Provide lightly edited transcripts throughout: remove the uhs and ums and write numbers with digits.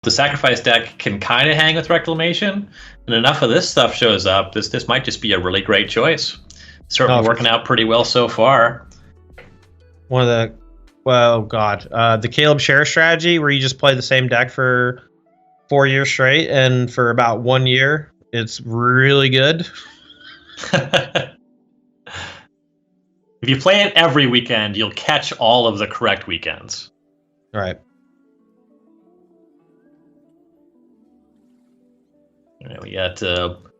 The sacrifice deck can kind of hang with Reclamation, and enough of this stuff shows up. This might just be a really great choice. Certainly working out pretty well so far. One of the, well, God, the Caleb Share strategy where you just play the same deck for 4 years straight, and for about 1 year, it's really good. If you play it every weekend, you'll catch all of the correct weekends. Right. We got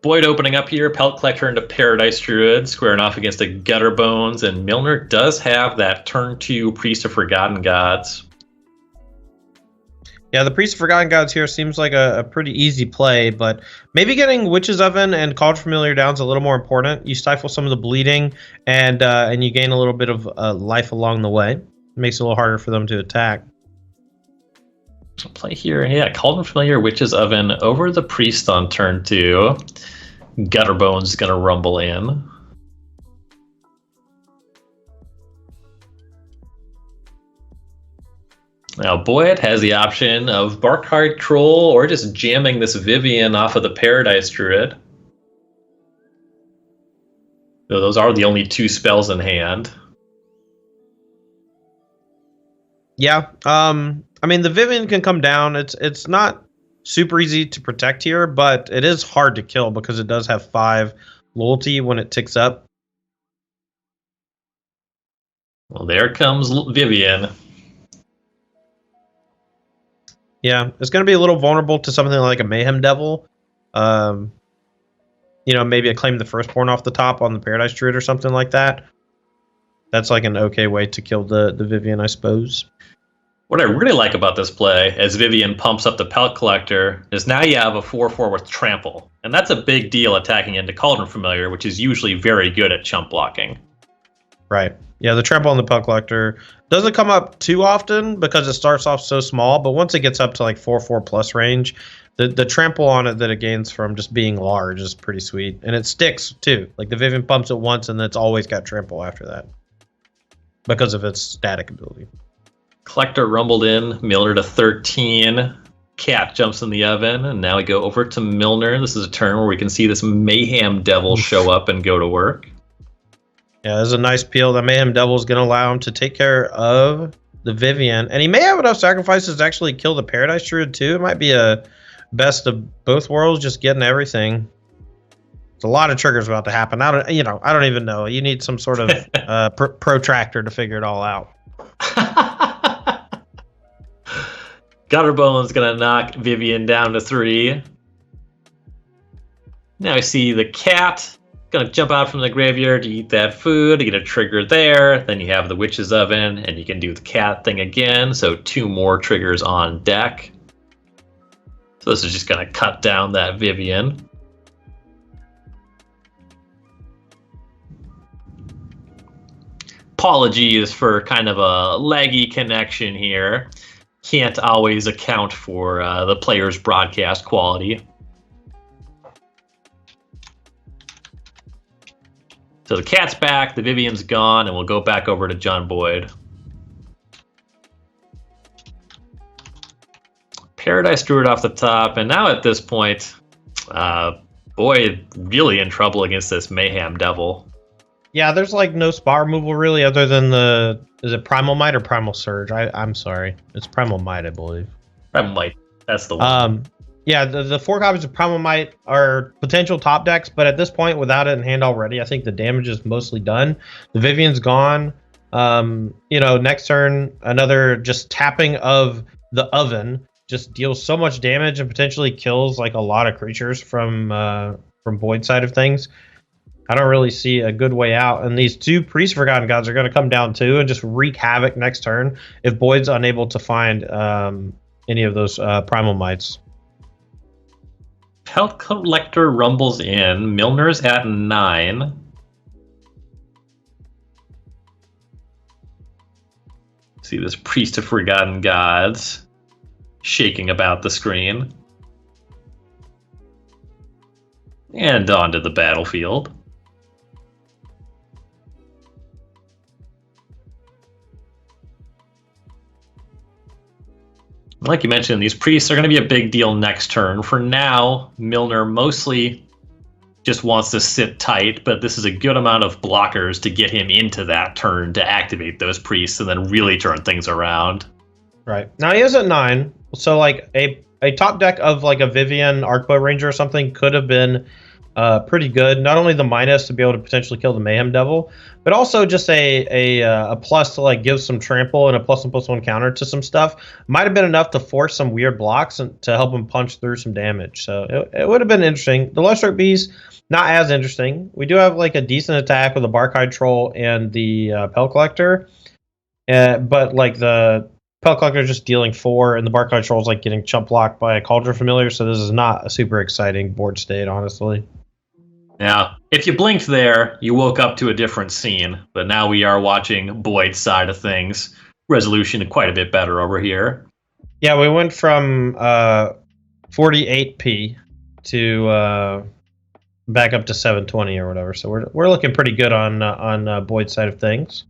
Boyd opening up here, Pelt Collector into Paradise Druid, squaring off against a Gutter Bones, and Milner does have that turn 2 Priest of Forgotten Gods. Yeah, the Priest of Forgotten Gods here seems like a pretty easy play, but maybe getting Witch's Oven and Cauldron Familiar down is a little more important. You stifle some of the bleeding, and you gain a little bit of life along the way. It makes it a little harder for them to attack. Play here, yeah, Cauldron Familiar, Witch's Oven over the Priest on turn 2. Gutter Bones is going to rumble in. Now, Boyd has the option of Barkhard Troll or just jamming this Vivian off of the Paradise Druid. So those are the only 2 spells in hand. Yeah, I mean, the Vivian can come down. It's not super easy to protect here, but it is hard to kill because it does have 5 loyalty when it ticks up. Well, there comes Vivian. Yeah, it's going to be a little vulnerable to something like a Mayhem Devil. You know, maybe a Claim the Firstborn off the top on the Paradise Druid or something like that. That's like an okay way to kill the Vivian, I suppose. What I really like about this play, as Vivian pumps up the Pelt Collector, is now you have a 4/4 with Trample. And that's a big deal attacking into Cauldron Familiar, which is usually very good at chump blocking. Right. Yeah, the Trample on the Pelt Collector doesn't come up too often because it starts off so small, but once it gets up to like 4/4 plus range, the Trample on it that it gains from just being large is pretty sweet. And it sticks, too. Like, the Vivian pumps it once, and it's always got Trample after that because of its static ability. Collector rumbled in, Milner to 13. Cat jumps in the oven, and now we go over to Milner. This is a turn where we can see this Mayhem Devil show up and go to work. Yeah, there's a nice peel. The Mayhem Devil is going to allow him to take care of the Vivian. And he may have enough sacrifices to actually kill the Paradise Druid, too. It might be a best of both worlds, just getting everything. There's a lot of triggers about to happen. I don't even know. You need some sort of protractor to figure it all out. Gutterbone's gonna knock Vivian down to 3. Now I see the cat gonna jump out from the graveyard to eat that food, to get a trigger there. Then you have the Witch's Oven, and you can do the cat thing again. So 2 more triggers on deck. So this is just gonna cut down that Vivian. Apologies for kind of a laggy connection here. Can't always account for the player's broadcast quality. So the cat's back, the Vivian's gone, and we'll go back over to John Boyd. Paradise Druid off the top, and now at this point, Boyd really in trouble against this Mayhem Devil. Yeah, there's like no spot removal really other than is it Primal Might or Primal Surge? I'm sorry. It's Primal Might, I believe. Primal Might, that's the one. Yeah, the 4 copies of Primal Might are potential top decks, but at this point, without it in hand already, I think the damage is mostly done. The Vivian's gone. Next turn, another just tapping of the oven just deals so much damage and potentially kills like a lot of creatures from Boyd's side of things. I don't really see a good way out. And these 2 Priest Forgotten Gods are going to come down too and just wreak havoc next turn if Boyd's unable to find any of those Primal Mites. Pelt Collector rumbles in. Milner's at 9. See this Priest of Forgotten Gods shaking about the screen. And onto the battlefield. Like you mentioned, these priests are going to be a big deal next turn. For now, Milner mostly just wants to sit tight, but this is a good amount of blockers to get him into that turn to activate those priests and then really turn things around. Right. Now he is at 9, so like a top deck of like a Vivian Arcbow Ranger or something could have been pretty good. Not only the minus to be able to potentially kill the Mayhem Devil, but also just a plus to like give some trample and a +1/+1 counter to some stuff. Might have been enough to force some weird blocks and to help him punch through some damage. So it would have been interesting. The Love Struck Beast, not as interesting. We do have like a decent attack with the Barkhide Troll and the Pel Collector, but like the Pel Collector is just dealing 4, and the Barkhide Troll is like getting chump blocked by a Cauldron Familiar. So this is not a super exciting board state, honestly. Now, if you blinked there, you woke up to a different scene, but now we are watching Boyd's side of things. Resolution quite a bit better over here. Yeah, we went from 48p to back up to 720 or whatever. So we're looking pretty good on Boyd's side of things.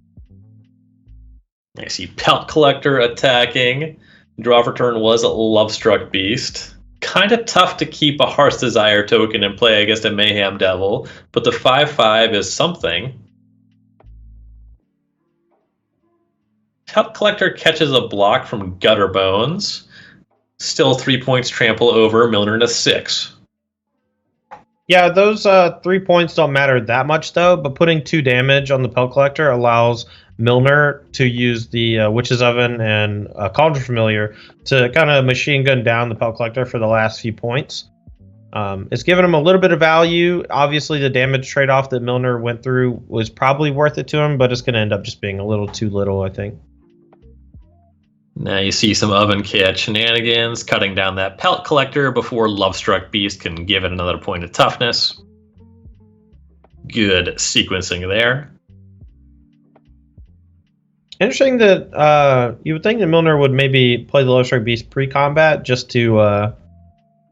I see Pelt Collector attacking. Draw for turn was a Lovestruck Beast. Kind of tough to keep a Heart's Desire token in play against a Mayhem Devil, but the 5/5 is something. Pelt Collector catches a block from Gutter Bones. Still 3 points trample over Milner to 6. Yeah, those 3 points don't matter that much though, but putting 2 damage on the Pelt Collector allows Milner to use the Witch's Oven and Cauldron Familiar to kind of machine gun down the Pelt Collector for the last few points. It's given him a little bit of value. Obviously, the damage trade-off that Milner went through was probably worth it to him, but it's going to end up just being a little too little, I think. Now you see some Oven Cat shenanigans, cutting down that Pelt Collector before Lovestruck Beast can give it another point of toughness. Good sequencing there. Interesting that you would think that Milner would maybe play the Lovestruck Beast pre-combat just to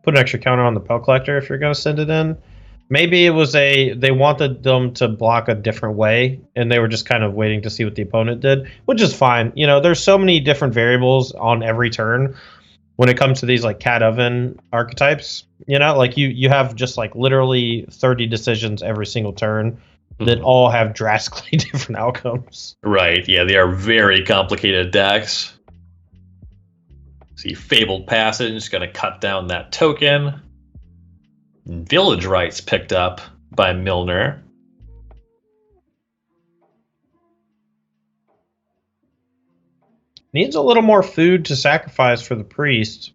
put an extra counter on the Pelt Collector if you're going to send it in. Maybe it was they wanted them to block a different way, and they were just kind of waiting to see what the opponent did, which is fine. You know, there's so many different variables on every turn when it comes to these like Cat Oven archetypes. You know, like you have just like literally 30 decisions every single turn that all have drastically different outcomes. Right, yeah, they are very complicated decks. See, Fabled Passage, going to cut down that token. Village Rites picked up by Milner. Needs a little more food to sacrifice for the priest.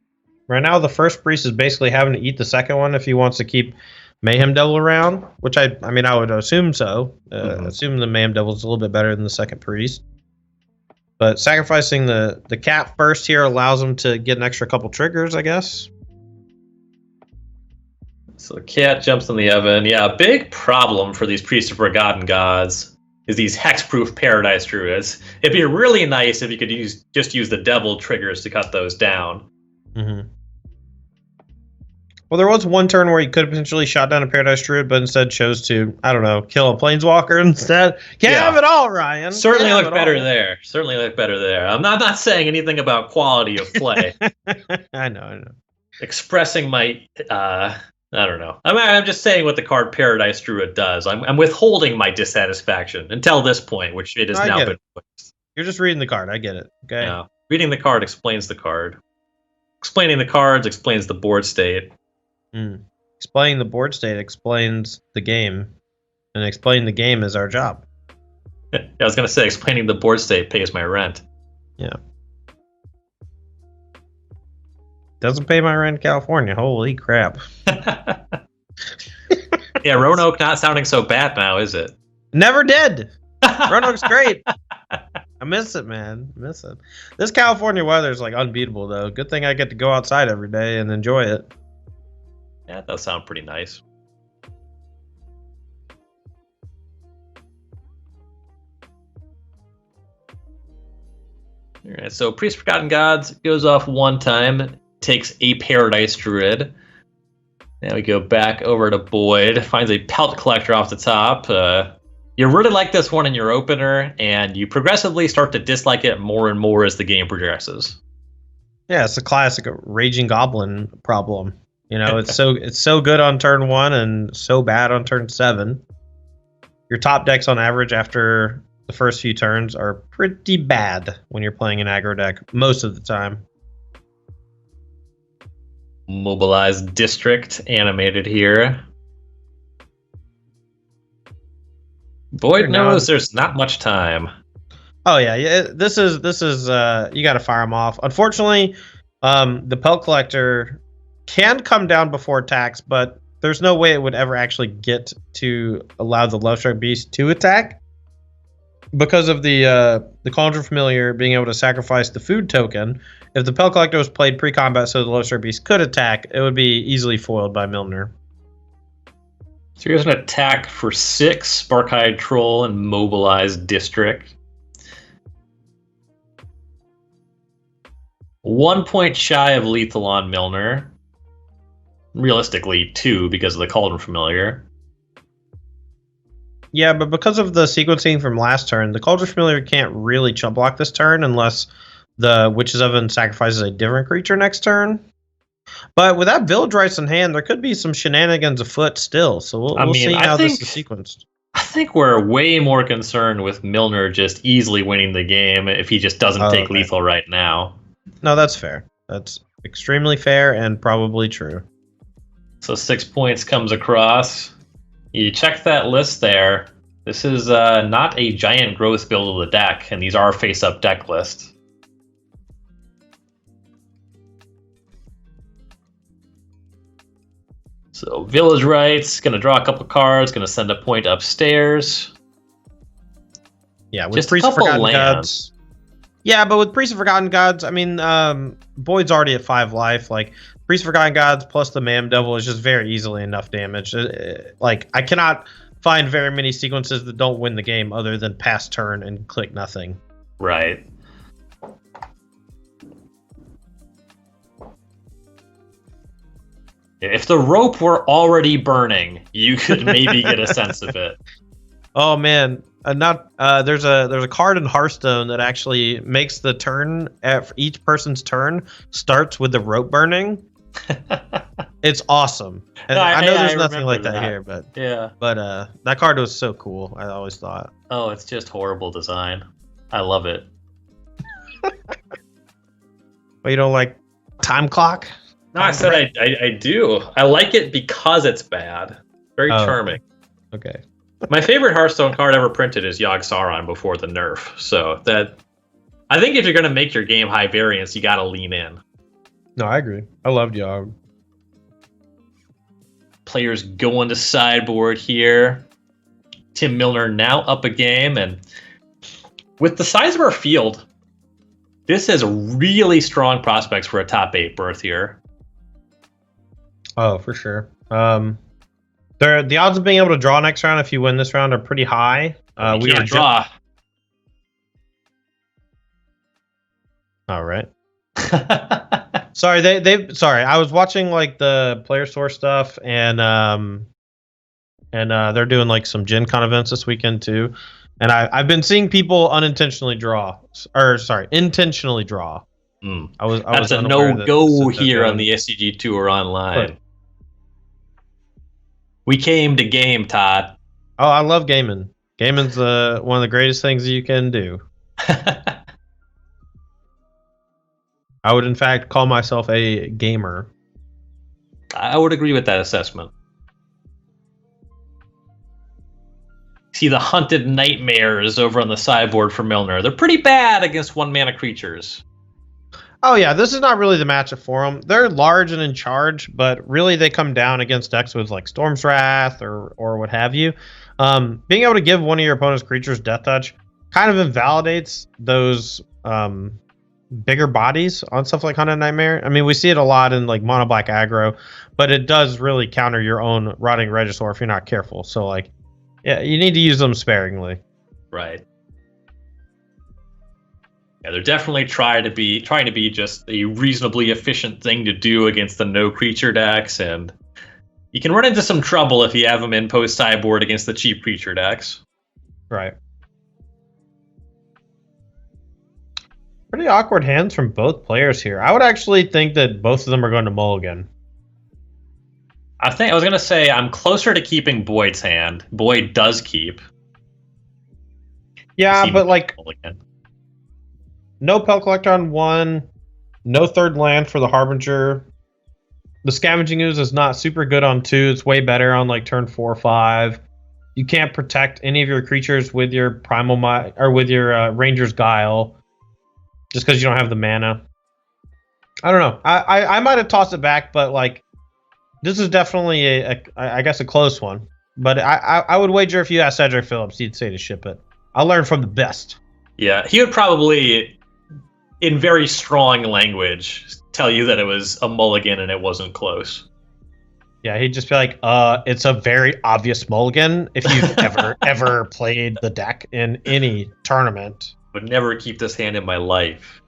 Right now, the first priest is basically having to eat the second one if he wants to keep Mayhem Devil around, which I mean, I would assume so. Assume the Mayhem Devil is a little bit better than the second priest. But sacrificing the cat first here allows him to get an extra couple triggers, I guess. So the cat jumps in the oven. Yeah, a big problem for these Priests of Forgotten Gods is these hexproof Paradise Druids. It'd be really nice if you could just use the devil triggers to cut those down. Mm-hmm. Well, there was one turn where he could have potentially shot down a Paradise Druid, but instead chose to, I don't know, kill a Planeswalker instead. Can't have it all, Ryan. Certainly look better there. Certainly look better there. I'm not saying anything about quality of play. I know. Expressing my, I don't know. I'm just saying what the card Paradise Druid does. I'm withholding my dissatisfaction until this point, which it has now been. You're just reading the card. I get it. Okay. Yeah. Reading the card explains the card. Explaining the cards explains the board state. Explaining the board state explains the game, and explaining the game is our job. I was going to say explaining the board state pays my rent. Yeah. Doesn't pay my rent in California. Holy crap. Yeah, Roanoke not sounding so bad now, is it? Never did. Roanoke's great. I miss it, man. I miss it. This California weather is like unbeatable, though. Good thing I get to go outside every day and enjoy it. Yeah, that does sound pretty nice. All right, so Priest Forgotten Gods goes off one time, takes a Paradise Druid. Now we go back over to Boyd, finds a Pelt Collector off the top. You really like this one in your opener, and you progressively start to dislike it more and more as the game progresses. Yeah, it's a classic raging goblin problem. It's so good on turn 1 and so bad on turn 7. Your top decks on average after the first few turns are pretty bad when you're playing an aggro deck most of the time. Mobilized District animated here. Void knows there's not much time. Oh yeah. This is you got to fire them off. Unfortunately, the Pelt Collector can come down before attacks, but there's no way it would ever actually get to allow the Love Struck Beast to attack because of the Cauldron Familiar being able to sacrifice the food token. If the Pelt Collector was played pre-combat so the Love Struck Beast could attack, it would be easily foiled by Milner. So here's an attack for 6, Spark-Eyed Troll and Mobilized District. 1 point shy of lethal on Milner. Realistically, 2 because of the Cauldron Familiar. Yeah, but because of the sequencing from last turn, the Cauldron Familiar can't really chump block this turn unless the Witch's Oven sacrifices a different creature next turn. But without Village Rites in hand, there could be some shenanigans afoot still. So we'll see how this is sequenced. I think we're way more concerned with Milner just easily winning the game if he just doesn't take lethal right now. No, that's fair. That's extremely fair and probably true. So 6 points comes across. You check that list there. This is not a giant growth build of the deck, and these are face-up deck lists. So Village Rites, going to draw a couple cards, going to send a point upstairs. Yeah, with Priest of Forgotten Gods. Yeah, but with Priest of Forgotten Gods, I mean, Void's already at 5 life. Like, Priest of Forgotten Gods plus the Mam Devil is just very easily enough damage. Like, I cannot find very many sequences that don't win the game other than pass turn and click nothing. Right. If the rope were already burning, you could maybe get a sense of it. Oh man, there's a card in Hearthstone that actually makes the turn at each person's turn starts with the rope burning. It's awesome. And I know there's nothing like that here, but yeah. But that card was so cool. I always thought. Oh, it's just horrible design. I love it. But you don't like Time Clock? No, I said I do. I like it because it's bad. Very charming. Okay. My favorite Hearthstone card ever printed is Yogg Saron before the nerf. So that, I think if you're going to make your game high variance, you got to lean in. No, I agree. I loved Yogg. Players going to sideboard here. Tim Milner now up a game, and with the size of our field, this has really strong prospects for a top 8 berth here. Oh, for sure. The odds of being able to draw next round if you win this round are pretty high. We can't draw. All right. Sorry, sorry. I was watching like the Player Source stuff, and they're doing like some Gen Con events this weekend too. And I've been seeing people intentionally draw. Mm. That's a no-go here on the SCG Tour online. But we came to game, Todd. Oh, I love gaming. Gaming's one of the greatest things you can do. I would, in fact, call myself a gamer. I would agree with that assessment. See the Hunted Nightmares over on the sideboard for Milner. They're pretty bad against 1-mana creatures. Oh yeah, this is not really the matchup for them. They're large and in charge, but really they come down against decks with like Storm's Wrath or what have you. Being able to give one of your opponent's creatures Death Touch kind of invalidates those bigger bodies on stuff like Hunted Nightmare. I mean, we see it a lot in like mono black aggro, but it does really counter your own Rotting Regisaur if you're not careful. So like, yeah, you need to use them sparingly. Right. Yeah, they're definitely trying to be just a reasonably efficient thing to do against the no creature decks, and you can run into some trouble if you have them in post sideboard against the cheap creature decks. Right. Pretty awkward hands from both players here. I would actually think that both of them are going to mulligan. I was gonna say I'm closer to keeping Boyd's hand. Boyd does keep. Yeah, but like mulligan. no Pelt Collector on 1, no third land for the Harbinger. The Scavenging Ooze is not super good on 2. It's way better on like turn 4 or 5. You can't protect any of your creatures with your Primal Might or with your Ranger's Guile, just because you don't have the mana. I don't know. I might have tossed it back, but like this is definitely I guess a close one. But I would wager if you asked Cedric Phillips, he'd say to ship it. I'll learn from the best. Yeah, he would probably, in very strong language, tell you that it was a mulligan and it wasn't close. Yeah, he'd just be like, it's a very obvious mulligan if you've ever played the deck in any tournament. Would never keep this hand in my life.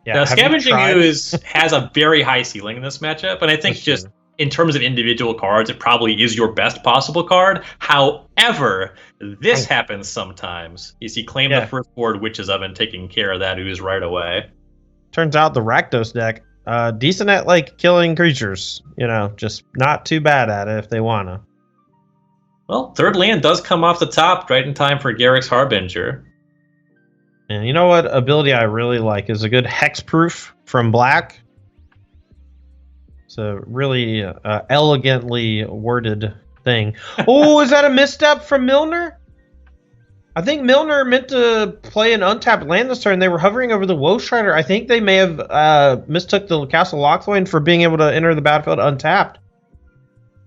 Yeah, now, Scavenging Ooze has a very high ceiling in this matchup, and I think just in terms of individual cards, it probably is your best possible card. However, this happens sometimes. You see, claim the first board Witch's Oven, taking care of that Ooze right away. Turns out the Rakdos deck, decent at like killing creatures. You know, just not too bad at it if they wanna. Well, third land does come off the top right in time for Garrick's Harbinger. And you know what ability I really like is a good Hexproof from Black. It's a really elegantly worded thing. Oh, is that a misstep from Milner? I think Milner meant to play an untapped land this turn. They were hovering over the Woe Strider. I think they may have mistook the Castle Lochthwain for being able to enter the battlefield untapped.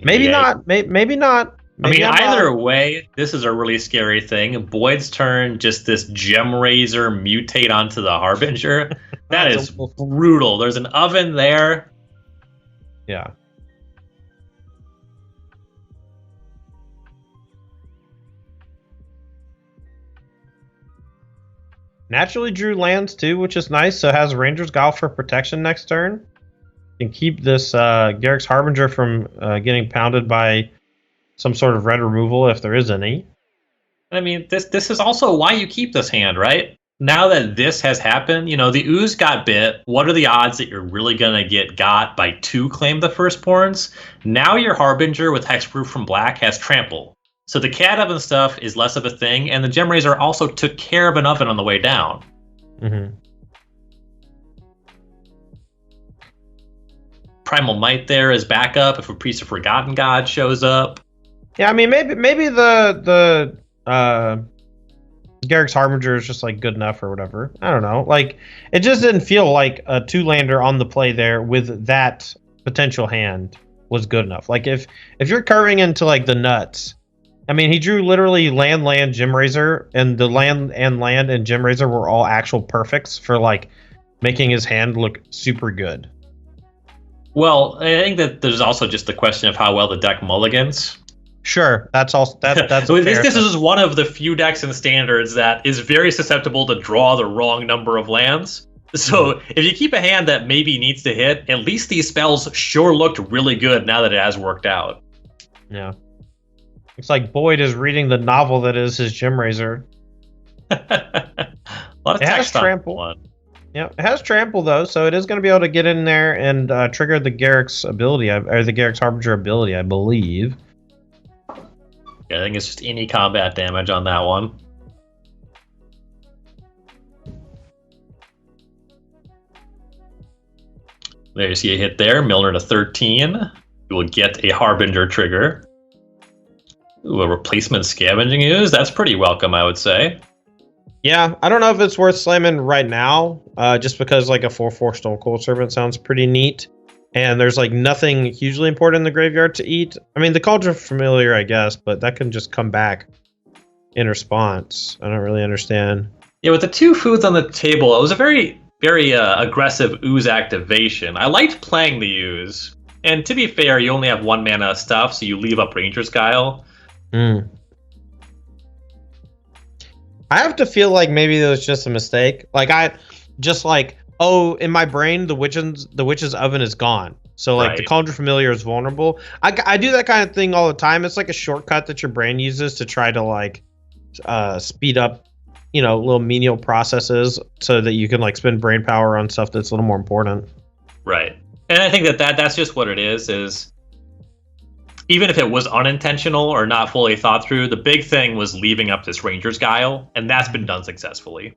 Maybe not. Maybe not. Maybe either way, this is a really scary thing. Boyd's turn, just this Gem Razor mutate onto the Harbinger. That is brutal. There's an oven there. Yeah. Naturally drew lands too, which is nice. So has Ranger's Guile for protection next turn. You can keep this Garrick's Harbinger from getting pounded by some sort of red removal if there is any. I mean, this is also why you keep this hand, right? Now that this has happened, you know, the Ooze got bit. What are the odds that you're really going to get got by 2 claim the firstborns? Now your Harbinger with Hexproof from Black has Trample. So the Cat Oven stuff is less of a thing, and the Gem Razor also took care of an oven on the way down. Mm-hmm. Primal Might there is backup if a Priest of Forgotten God shows up. Yeah, I mean, maybe the Garrick's Harbinger is just like good enough or whatever. I don't know. Like, it just didn't feel like a 2-lander on the play there with that potential hand was good enough. Like, if you're curving into like the nuts, I mean, he drew literally land, Gem Razor, and the land and Gem Razor were all actual perfects for like making his hand look super good. Well, I think that there's also just the question of how well the deck mulligans. Sure, that's also that's so this is one of the few decks in Standards that is very susceptible to draw the wrong number of lands. So if you keep a hand that maybe needs to hit, at least these spells sure looked really good now that it has worked out. Yeah. Looks like Boyd is reading the novel that is his Gem Razor. A lot of text on Trample. one. Yeah, it has Trample though, so it is going to be able to get in there and trigger the Garrick's ability, or the Garrick's Harbinger ability, I believe. Yeah, I think it's just any combat damage on that one. There you see a hit there. Milner to 13. You will get a Harbinger trigger. Ooh, a replacement Scavenging Ooze. That's pretty welcome, I would say. Yeah, I don't know if it's worth slamming right now, just because like a 4/4 Stone Cold Servant sounds pretty neat. And there's like nothing hugely important in the graveyard to eat. I mean, the Cauldron Familiar, I guess, but that can just come back in response. I don't really understand. Yeah, with the 2 foods on the table, it was a very, very aggressive Ooze activation. I liked playing the Ooze. And to be fair, you only have 1 mana stuff, so you leave up Ranger's Guile. I have to feel like maybe it was just a mistake. Like in my brain, the witch's oven is gone. So like the Cauldron Familiar is vulnerable. I do that kind of thing all the time. It's like a shortcut that your brain uses to try to like speed up little menial processes so that you can like spend brain power on stuff that's a little more important. Right. And I think that's just what it is even if it was unintentional or not fully thought through, the big thing was leaving up this Ranger's Guile, and that's been done successfully.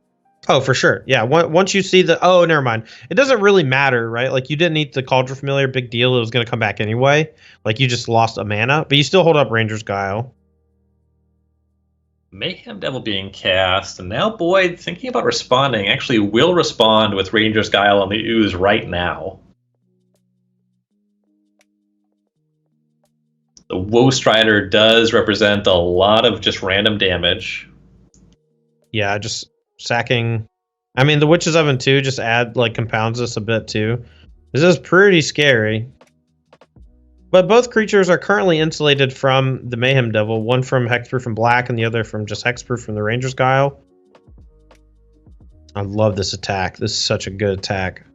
Oh, for sure. Yeah. Once you see never mind. It doesn't really matter, right? Like, you didn't eat the Cauldron Familiar, big deal. It was going to come back anyway. Like, you just lost a mana, but you still hold up Ranger's Guile. Mayhem Devil being cast, and now Boyd, thinking about responding, actually will respond with Ranger's Guile on the Ooze right now. The Woe Strider does represent a lot of just random damage. Yeah, just sacking. I mean, the Witch's Oven too just compounds this a bit too. This is pretty scary. But both creatures are currently insulated from the Mayhem Devil, one from Hexproof from Black and the other from just Hexproof from the Ranger's Guile. I love this attack. This is such a good attack.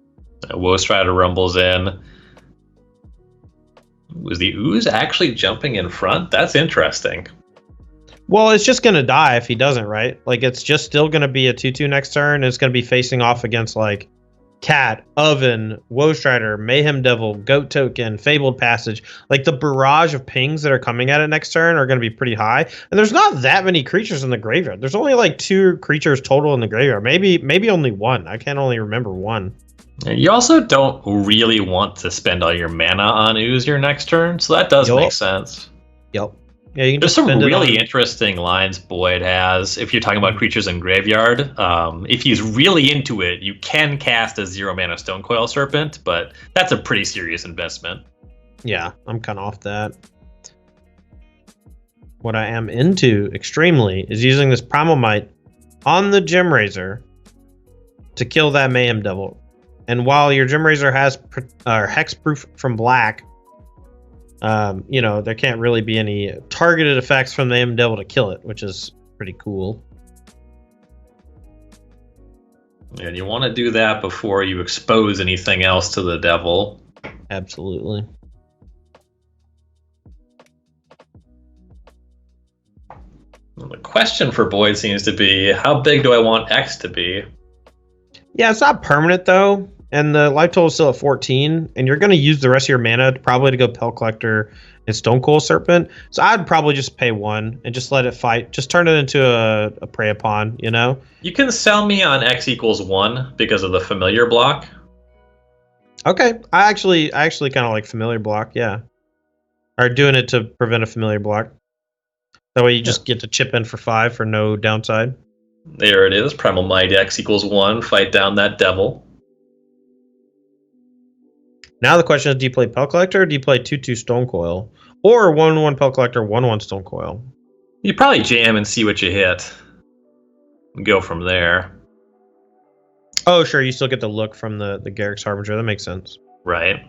Woe Strider rumbles in. Was the Ooze actually jumping in front? That's interesting. Well, it's just going to die if he doesn't, right? Like, it's just still going to be a 2/2 next turn. And it's going to be facing off against, like, Cat, Oven, Woe Strider, Mayhem Devil, Goat Token, Fabled Passage. Like, the barrage of pings that are coming at it next turn are going to be pretty high. And there's not that many creatures in the graveyard. There's only, like, 2 creatures total in the graveyard. Maybe only 1. I can't only remember 1. You also don't really want to spend all your mana on Ooze your next turn, so that does make sense. Yep. Yeah, you can There's some really interesting lines Boyd has. If you're talking about creatures in graveyard, if he's really into it, you can cast a 0 mana Stonecoil Serpent, but that's a pretty serious investment. Yeah, I'm kind of off that. What I am into extremely is using this Primal Might on the Gem Razor to kill that Mayhem Devil. And while your Gem Razor has Hexproof from Black, there can't really be any targeted effects from the Mayhem Devil to kill it, which is pretty cool. And you want to do that before you expose anything else to the devil. Absolutely. Well, the question for Boyd seems to be, how big do I want X to be? Yeah, it's not permanent though, and the life total is still at 14, and you're going to use the rest of your mana probably to go Pell Collector and Stonecoil Serpent. So I'd probably just pay 1 and just let it fight. Just turn it into a Prey Upon, You can sell me on X equals 1 because of the familiar block. Okay, I actually kind of like familiar block, yeah. Or doing it to prevent a familiar block. That way you just get to chip in for 5 for no downside. There it is. Primal Might X equals 1. Fight down that devil. Now the question is, do you play Pell Collector or do you play 2/2 Stonecoil? Or 1/1 Pell Collector, 1/1 Stonecoil? You probably jam and see what you hit. And go from there. Oh, sure. You still get the look from the Garrick's Harbinger. That makes sense. Right.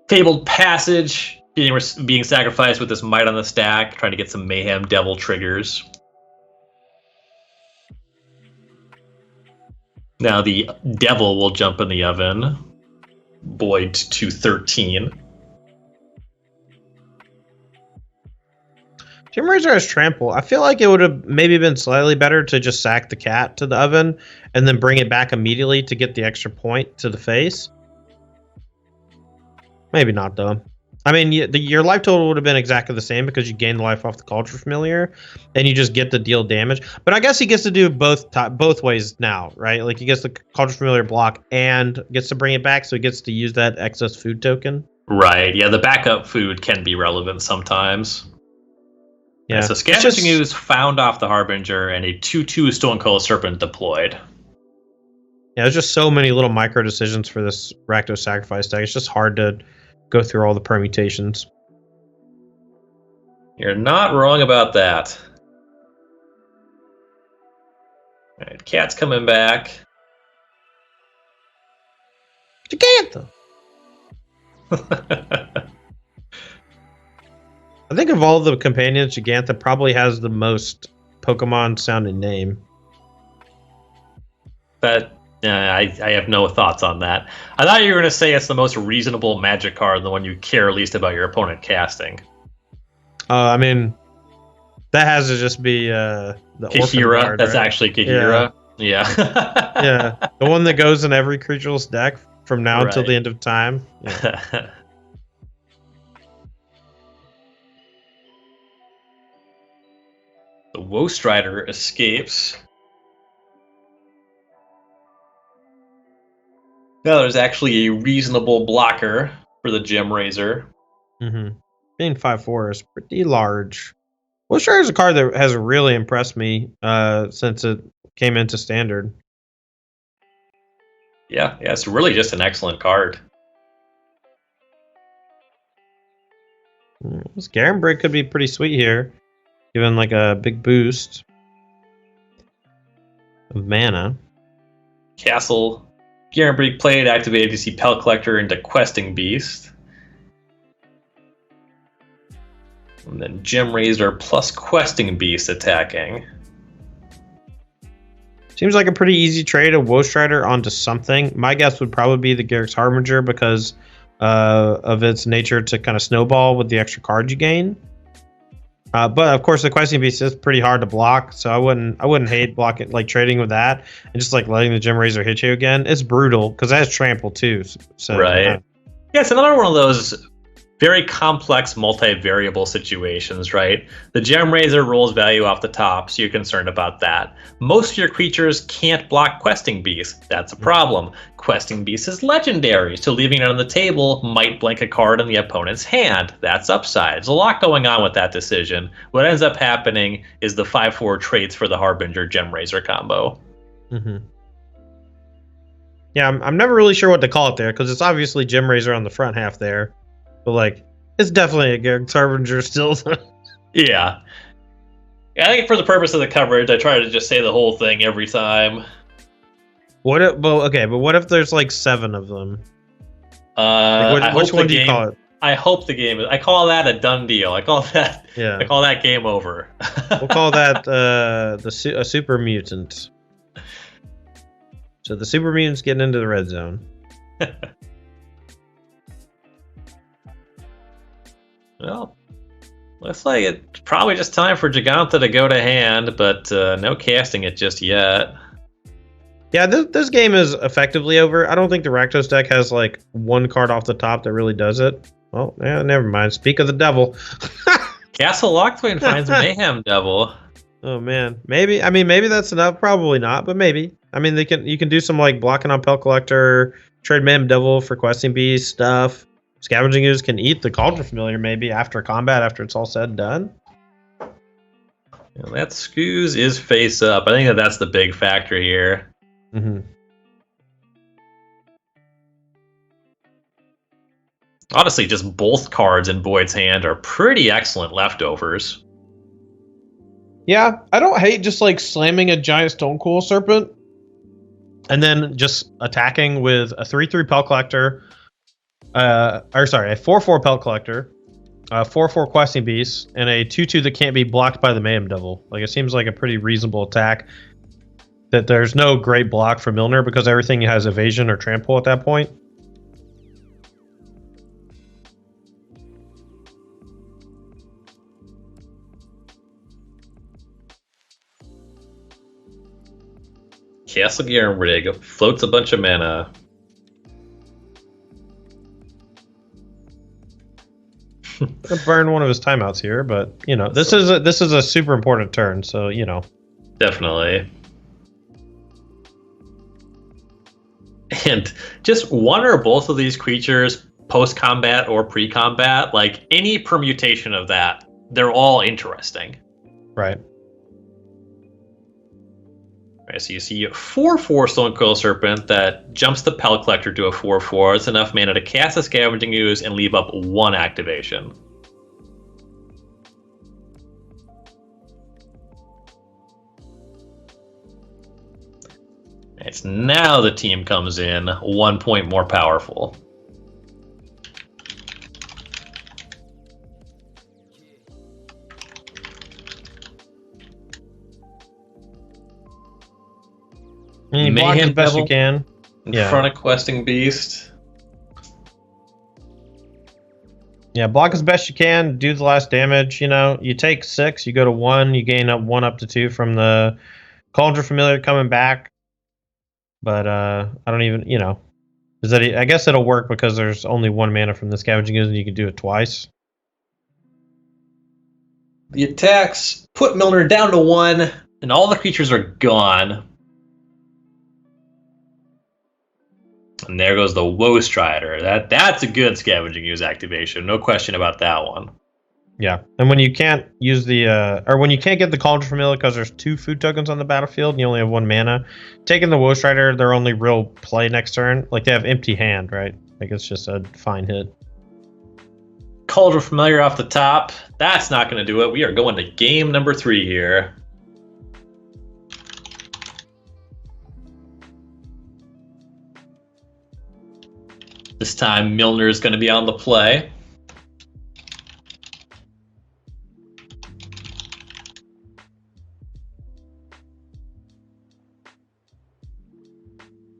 Fabled Passage. Being sacrificed with this Might on the stack. Trying to get some Mayhem Devil triggers. Now the devil will jump in the oven. Boyd to 13. Gem Razor has Trample. I feel like it would have maybe been slightly better to just sack the cat to the oven and then bring it back immediately to get the extra point to the face. Maybe not, though. I mean, your life total would have been exactly the same because you gain life off the Cauldron Familiar, and you just get to deal damage. But I guess he gets to do both ways now, right? Like, he gets the Cauldron Familiar block and gets to bring it back, so he gets to use that excess food token. Right, yeah, the backup food can be relevant sometimes. Yeah, and so Scavenging Ooze found off the Harbinger, and a 2/2 Stonecoil Serpent deployed. Yeah, there's just so many little micro decisions for this Rakdos Sacrifice deck. It's just hard to go through all the permutations. You're not wrong about that. All right, Cat's coming back. Giganta! I think of all the companions, Giganta probably has the most Pokemon-sounding name. But I have no thoughts on that. I thought you were going to say it's the most reasonable Magic card, the one you care least about your opponent casting. I mean, that has to just be the orphan Kahira. card, That's right? actually Kahira. Yeah. Yeah, the one that goes in every creatureless deck from now until Right. the end of time. Yeah. The Woe Rider escapes. Now there's actually a reasonable blocker for the Gem Razor. Mm-hmm. Being 5/4 is pretty large. Ghost Rider is a card that has really impressed me since it came into Standard. Yeah, it's really just an excellent card. This Garen Break could be pretty sweet here, given like a big boost of mana. Castle. Garen Break played, activate DC Pel Collector into Questing Beast. And then Gem Razor plus Questing Beast attacking. Seems like a pretty easy trade of Woe Strider onto something. My guess would probably be the Garruk's Harbinger because of its nature to kind of snowball with the extra cards you gain. But of course, the Questing Beast is pretty hard to block, so I wouldn't hate blocking, like trading with that and just like letting the Gem Razor hit you again. It's brutal because it has trample too. So right. Yeah, it's another one of those very complex multivariable situations, right? The Gem Razor rolls value off the top, so you're concerned about that. Most of your creatures can't block Questing Beast. That's a problem. Questing Beast is legendary, so leaving it on the table might blank a card in the opponent's hand. That's upside. There's a lot going on with that decision. What ends up happening is the 5/4 traits for the Harbinger Gem Razor combo. Mm-hmm. Yeah, I'm never really sure what to call it there because it's obviously Gem Razor on the front half there. But like, it's definitely a Garruk's Harbinger still. Yeah. I think for the purpose of the coverage, I try to just say the whole thing every time. What if? Well, okay, but what if there's like 7 of them? Which one do you call it? I hope the game is. I call that a done deal. I call that. Yeah. I call that game over. We'll call that a super mutant. So the super mutant's getting into the red zone. Well, looks like it's probably just time for Giganta to go to hand, but no casting it just yet. Yeah, this game is effectively over. I don't think the Rakdos deck has like one card off the top that really does it. Well, yeah, never mind. Speak of the devil. Castle Lockthwain finds Mayhem Devil. Oh man, maybe that's enough. Probably not, but maybe. I mean, you can do some like blocking on Pel Collector, trade Mayhem Devil for Questing Beast stuff. Scavenging Ooze can eat the Cauldron Familiar maybe after combat, after it's all said and done. Well, that Scooz is face up. I think that's the big factor here. Mm-hmm. Honestly, just both cards in Boyd's hand are pretty excellent leftovers. Yeah, I don't hate just like slamming a giant Stonecoil Serpent and then just attacking with a 3/3 Pel Collector. A 4/4 Pelt Collector, a 4/4 Questing Beast, and a 2/2 that can't be blocked by the Mayhem Devil. Like, it seems like a pretty reasonable attack. That there's no great block for Milner because everything has evasion or trample at that point. Castle Garenbrig floats a bunch of mana. Gonna burn one of his timeouts here, but you know this is a super important turn, so you know. Definitely. And just one or both of these creatures, post-combat or pre-combat, like any permutation of that, they're all interesting. Right. Right, so you see 4/4 Stonecoil Serpent that jumps the Pel Collector to a 4/4. It's enough mana to cast a Scavenging Ooze and leave up 1 activation. It's now the team comes in 1 point more powerful. You block as best you can. In front of Questing Beast. Yeah, block as best you can. Do the last damage. You know, you take 6, you go to 1, you gain up 1 up to 2 from the Cauldron Familiar coming back. But I don't even, you know, is that? I guess it'll work because there's only 1 mana from the Scavenging Ooze, and you can do it twice. The attacks put Milner down to 1, and all the creatures are gone. And there goes the Woe Strider. That's a good Scavenging Ooze activation. No question about that one. Yeah, and when you can't use the or when you can't get the Cauldron Familiar because there's 2 food tokens on the battlefield and you only have 1 mana, taking the Woe Strider, their only real play next turn. Like they have Empty Hand, right? Like it's just a fine hit. Cauldron Familiar off the top. That's not going to do it. We are going to game number 3 here. This time Milner is going to be on the play.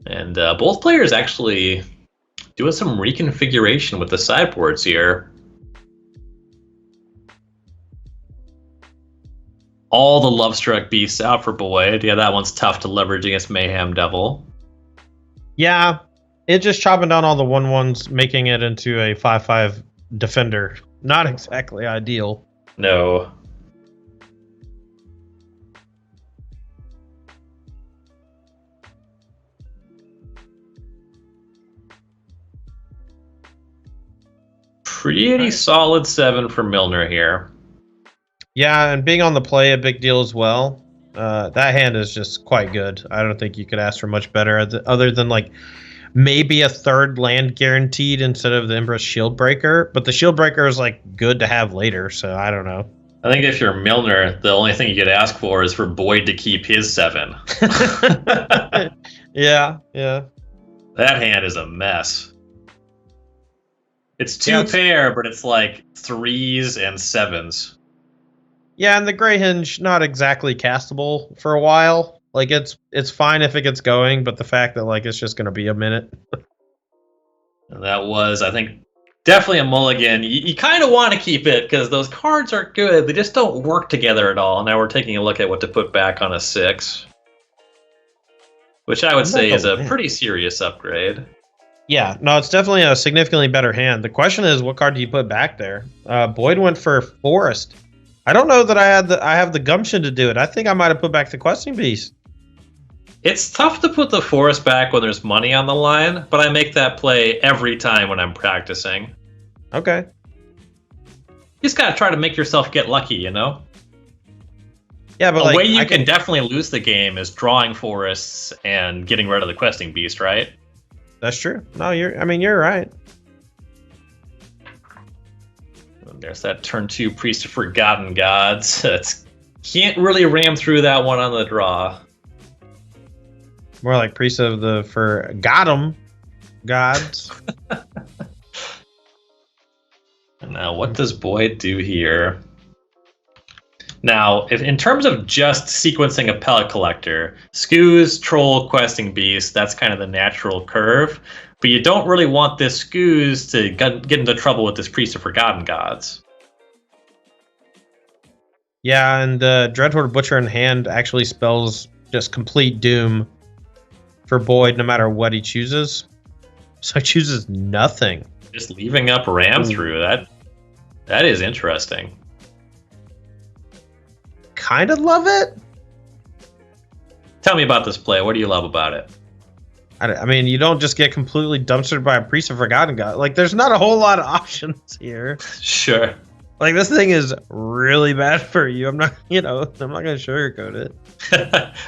And both players actually doing some reconfiguration with the sideboards here. All the Lovestruck Beasts out for Boyd. Yeah, that one's tough to leverage against Mayhem Devil. Yeah, it's just chopping down all the 1/1s, making it into a 5/5 defender. Not exactly ideal. No. Pretty solid 7 for Milner here. Yeah, and being on the play a big deal as well. That hand is just quite good. I don't think you could ask for much better, other than like maybe a 3rd land guaranteed instead of the Empress Shieldbreaker. But the Shieldbreaker is like good to have later, so I don't know. I think if you're Milner, the only thing you could ask for is for Boyd to keep his 7. Yeah. That hand is a mess. It's 2 pair, but it's like 3s and 7s. Yeah, and the Grey Hinge, not exactly castable for a while. Like it's fine if it gets going, but the fact that like it's just gonna be a minute. And that was, I think, definitely a mulligan. You kind of want to keep it because those cards are good. They just don't work together at all. Now we're taking a look at what to put back on a 6, which I would say is a pretty serious upgrade. Yeah, no, it's definitely a significantly better hand. The question is, what card do you put back there? Boyd went for Forest. I don't know that I have the gumption to do it. I think I might have put back the Questing Beast. It's tough to put the Forest back when there's money on the line, but I make that play every time when I'm practicing. Okay. You just gotta try to make yourself get lucky, you know? Yeah, but the way you can definitely lose the game is drawing Forests and getting rid of the Questing Beast, right? That's true. No, you're right. There's that turn 2 Priest of Forgotten Gods. Can't really ram through that one on the draw. More like Priest of the Forgotten Gods. Now, what does Boyd do here? Now, if in terms of just sequencing a Pellet Collector, Scooz, Troll, Questing Beast, that's kind of the natural curve. But you don't really want this Scooz to get into trouble with this Priest of Forgotten Gods. Yeah, and Dreadhorde Butcher in hand actually spells just complete doom for Boyd no matter what he chooses. So he chooses nothing. Just leaving up Ram through, that is interesting. Kind of love it. Tell me about this play. What do you love about it? I mean, you don't just get completely dumpstered by a Priest of Forgotten God. Like, there's not a whole lot of options here. Sure. Like, this thing is really bad for you. I'm not going to sugarcoat it.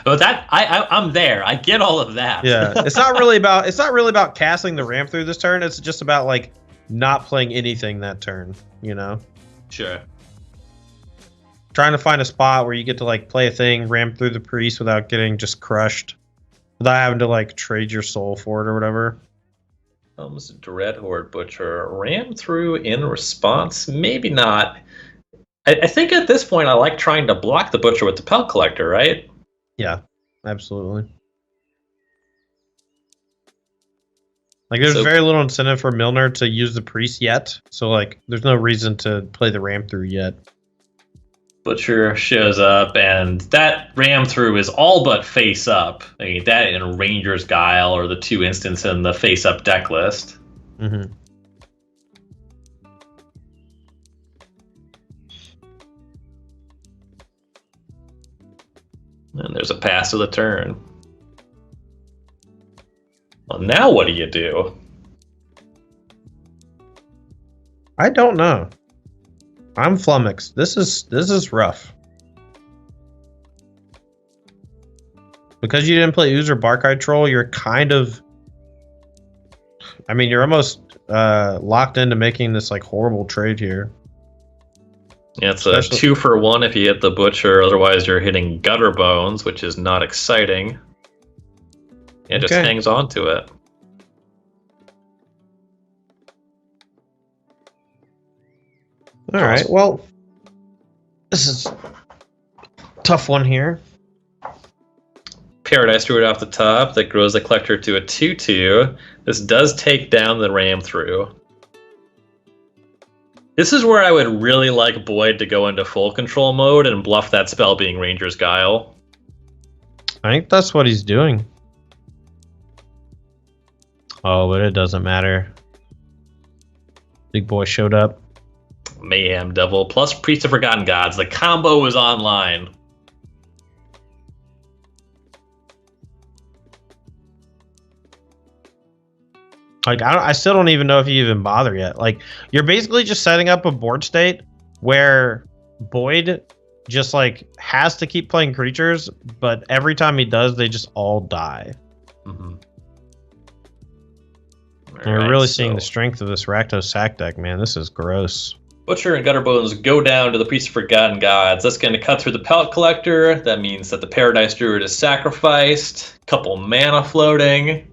Well, I'm there. I get all of that. Yeah, it's not really about casting the Ram through this turn. It's just about like not playing anything that turn. You know. Sure. Trying to find a spot where you get to like play a thing, ram through the priest without getting just crushed, without having to like trade your soul for it or whatever. Dreadhorde Butcher ram through in response. Maybe not. I think at this point I like trying to block the Butcher with the Pellet Collector, right? Yeah, absolutely. Like, there's So very little incentive for Milner to use the priest yet. So, like, there's no reason to play the ram through yet. Butcher shows up, and that ram through is all but face up. I mean, that and Ranger's Guile are the two instances in the face up deck list. Mm-hmm. And there's a pass to the turn. Well, now what do you do? I don't know. I'm flummoxed. This is rough. Because you didn't play Ooze or Barkeye Troll, you're kind of... I mean, you're almost locked into making this, like, horrible trade here. Yeah, it's a 2 for 1 if you hit the Butcher, otherwise you're hitting Gutter Bones, which is not exciting. It just hangs on to it. All right, well, this is a tough one here. Paradise Druid off the top that grows the Collector to a 2/2. This does take down the Ram through. This is where I would really like Boyd to go into full control mode and bluff that spell being Ranger's Guile. I think that's what he's doing. Oh, but it doesn't matter. Big boy showed up. Mayhem Devil plus Priest of Forgotten Gods. The combo is online. Like, I still don't even know if you even bother yet. Like, you're basically just setting up a board state where Boyd just, like, has to keep playing creatures, but every time he does, they just all die. Mm-hmm. And we're really seeing the strength of this Rakdos sack deck, man. This is gross. Butcher and Gutterbones go down to the Priest of Forgotten Gods. That's going to cut through the Pellet Collector. That means that the Paradise Druid is sacrificed. Couple mana floating.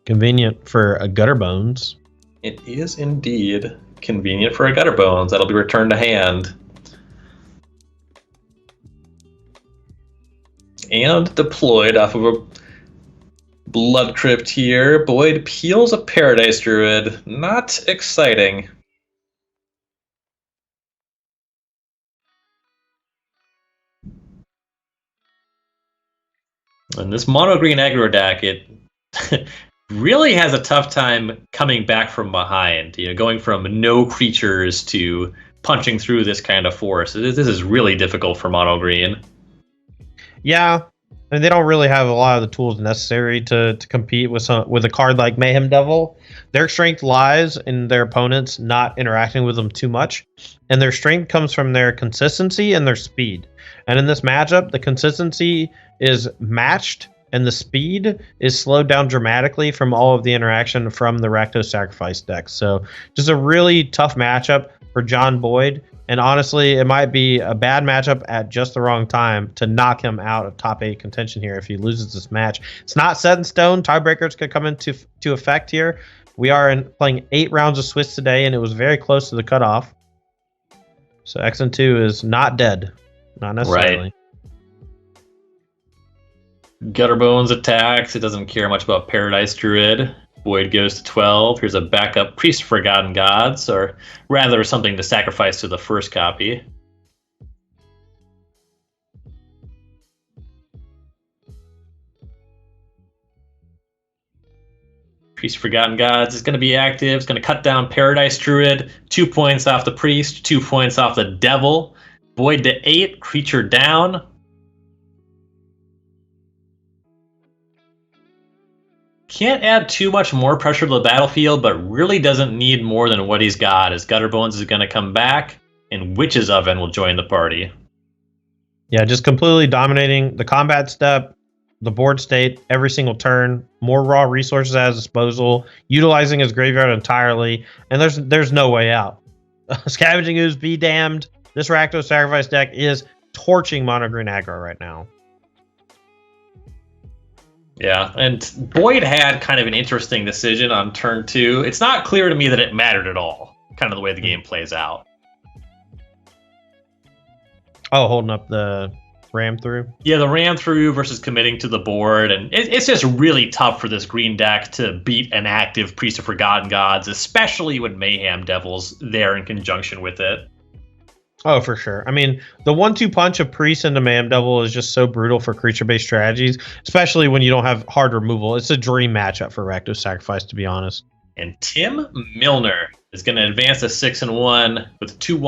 Convenient for a Gutterbones. It is indeed convenient for a Gutterbones. That'll be returned to hand. And deployed off of a Blood Crypt here. Boyd peels a Paradise Druid. Not exciting. And this mono-green aggro deck, it really has a tough time coming back from behind. You know, going from no creatures to punching through this kind of force. This is really difficult for mono-green. Yeah, and they don't really have a lot of the tools necessary to compete with a card like Mayhem Devil. Their strength lies in their opponents not interacting with them too much, and their strength comes from their consistency and their speed. And in this matchup, the consistency is matched, and the speed is slowed down dramatically from all of the interaction from the Rakdos Sacrifice deck. So just a really tough matchup for John Boyd. And honestly, it might be a bad matchup at just the wrong time to knock him out of top 8 contention here if he loses this match. It's not set in stone. Tiebreakers could come into effect here. We are playing 8 rounds of Swiss today, and it was very close to the cutoff. So XN2 is not dead. Not necessarily. Right. Gutterbones attacks. It doesn't care much about Paradise Druid. Boyd goes to 12. Here's a backup Priest of Forgotten Gods, or rather something to sacrifice to the first copy. Priest of Forgotten Gods is going to be active. It's going to cut down Paradise Druid. 2 points off the Priest, 2 points off the Devil. Boyd to 8, creature down. Can't add too much more pressure to the battlefield, but really doesn't need more than what he's got, as Gutterbones is going to come back, and Witch's Oven will join the party. Yeah, just completely dominating the combat step, the board state, every single turn, more raw resources at his disposal, utilizing his graveyard entirely, and there's no way out. Scavenging Ooze be damned. This Rakdos Sacrifice deck is torching mono green aggro right now. Yeah, and Boyd had kind of an interesting decision on turn 2. It's not clear to me that it mattered at all, kind of the way the game plays out. Oh, holding up the ram through. Yeah, the ram through versus committing to the board, and it's just really tough for this green deck to beat an active Priest of Forgotten Gods, especially when Mayhem Devil's there in conjunction with it. Oh, for sure. I mean, the 1-2 punch of Priest into Mayhem Devil is just so brutal for creature-based strategies, especially when you don't have hard removal. It's a dream matchup for Rakdos Sacrifice, to be honest. And Tim Milner is going to advance to 6-1 with 2-1